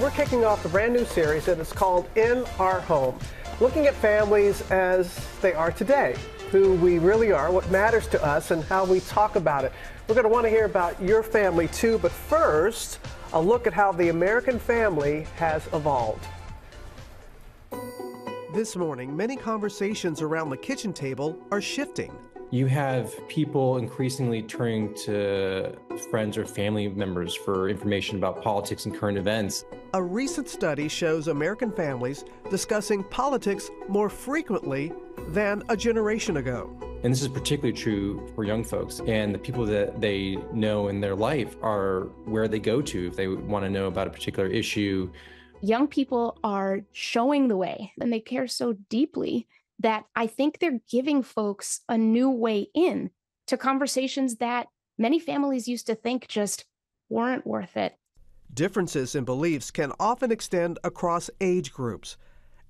we're kicking off a brand new series that is called In Our Home, looking at families as they are today, who we really are, what matters to us, and how we talk about it. We're going to want to hear about your family too, but first, a look at how the American family has evolved. This morning, many conversations around the kitchen table are shifting. You have people increasingly turning to friends or family members for information about politics and current events. A recent study shows American families discussing politics more frequently than a generation ago. And this is particularly true for young folks. And the people that they know in their life are where they go to if they want to know about a particular issue. Young people are showing the way, and they care so deeply that I think they're giving folks a new way in to conversations that many families used to think just weren't worth it. Differences in beliefs can often extend across age groups.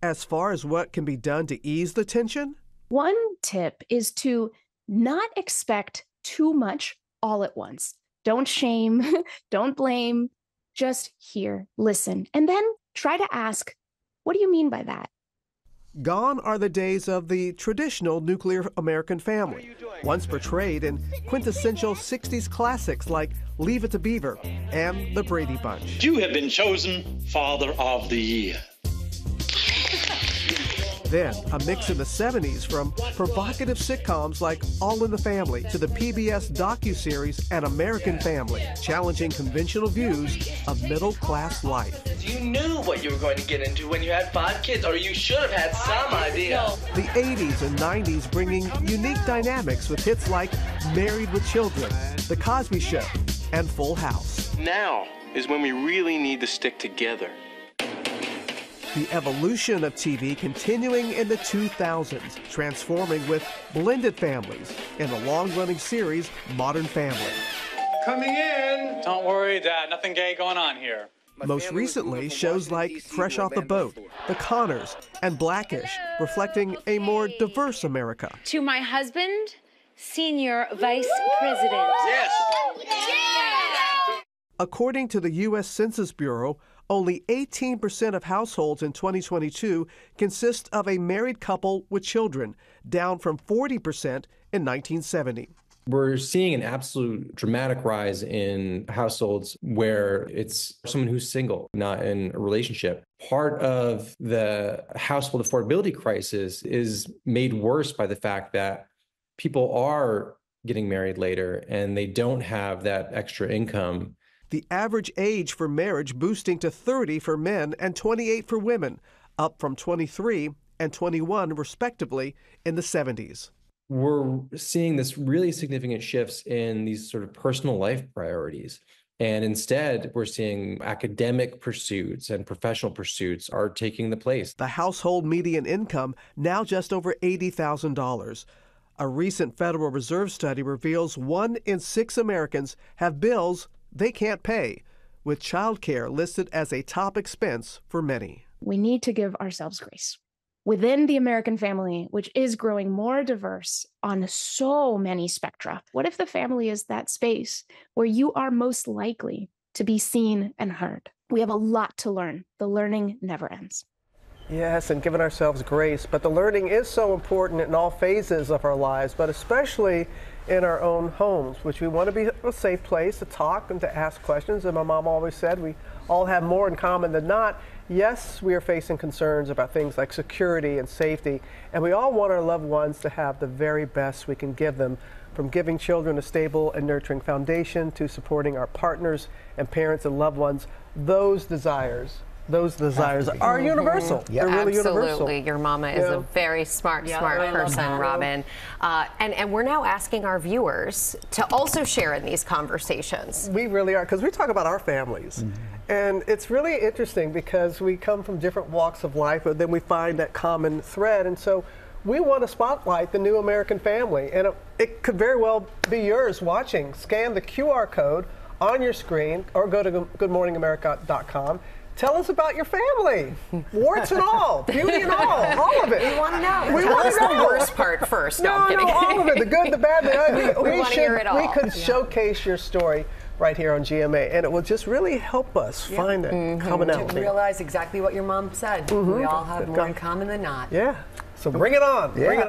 As far as what can be done to ease the tension? One tip is to not expect too much all at once. Don't shame, don't blame, just hear, listen, and then try to ask, what do you mean by that? Gone are the days of the traditional nuclear American family, once portrayed in quintessential 60s classics like Leave It to Beaver and The Brady Bunch. You have been chosen Father of the Year. Then, a mix in the 70s from provocative sitcoms like All in the Family to the PBS docuseries An American Family, challenging conventional views of middle-class life. You knew what you were going to get into when you had 5 kids, or you should have had some idea. The 80s and 90s bringing unique dynamics with hits like Married with Children, The Cosby Show, and Full House. Now is when we really need to stick together. The evolution of TV continuing in the 2000s, transforming with blended families in the long-running series Modern Family. Coming in! Don't worry, Dad. Nothing gay going on here. Most recently, shows like Fresh Off the Boat, The Connors, and Blackish, reflecting a more diverse America. To my husband, Senior Vice President. Yes! According to the U.S. Census Bureau, only 18% of households in 2022 consist of a married couple with children, down from 40% in 1970. We're seeing an absolute dramatic rise in households where it's someone who's single, not in a relationship. Part of the household affordability crisis is made worse by the fact that people are getting married later and they don't have that extra income. The average age for marriage boosting to 30 for men and 28 for women, up from 23 and 21 respectively in the 70s. We're seeing this really significant shifts in these sort of personal life priorities. And instead, we're seeing academic pursuits and professional pursuits are taking the place. The household median income now just over $80,000. A recent Federal Reserve study reveals 1 in 6 Americans have bills they can't pay, with childcare listed as a top expense for many. We need to give ourselves grace. Within the American family, which is growing more diverse on so many spectra, what if the family is that space where you are most likely to be seen and heard? We have a lot to learn. The learning never ends. Yes, and giving ourselves grace. But the learning is so important in all phases of our lives, but especially in our own homes, which we want to be a safe place to talk and to ask questions. And my mom always said we all have more in common than not. Yes, we are facing concerns about things like security and safety, and we all want our loved ones to have the very best we can give them, from giving children a stable and nurturing foundation to supporting our partners and parents and loved ones. Those desires are universal. Yeah. They're really Absolutely. universal. Your mama is a very smart person, Robin. And we're now asking our viewers to also share in these conversations. We really are, because we talk about our families. And it's really interesting because we come from different walks of life, but then we find that common thread. And so we want to spotlight the new American family. And it could very well be yours watching. Scan the QR code on your screen or go to goodmorningamerica.com. Tell us about your family, warts and all, beauty and all of it. We want to know. We Tell want us to know the worst part first. No, I'm kidding. all of it, the good, the bad, the ugly. We want to hear it all. We could showcase your story right here on GMA, and it will just really help us find that commonality. To realize exactly what your mom said. We all have more in common than not. Yeah. So bring it on. Bring it on.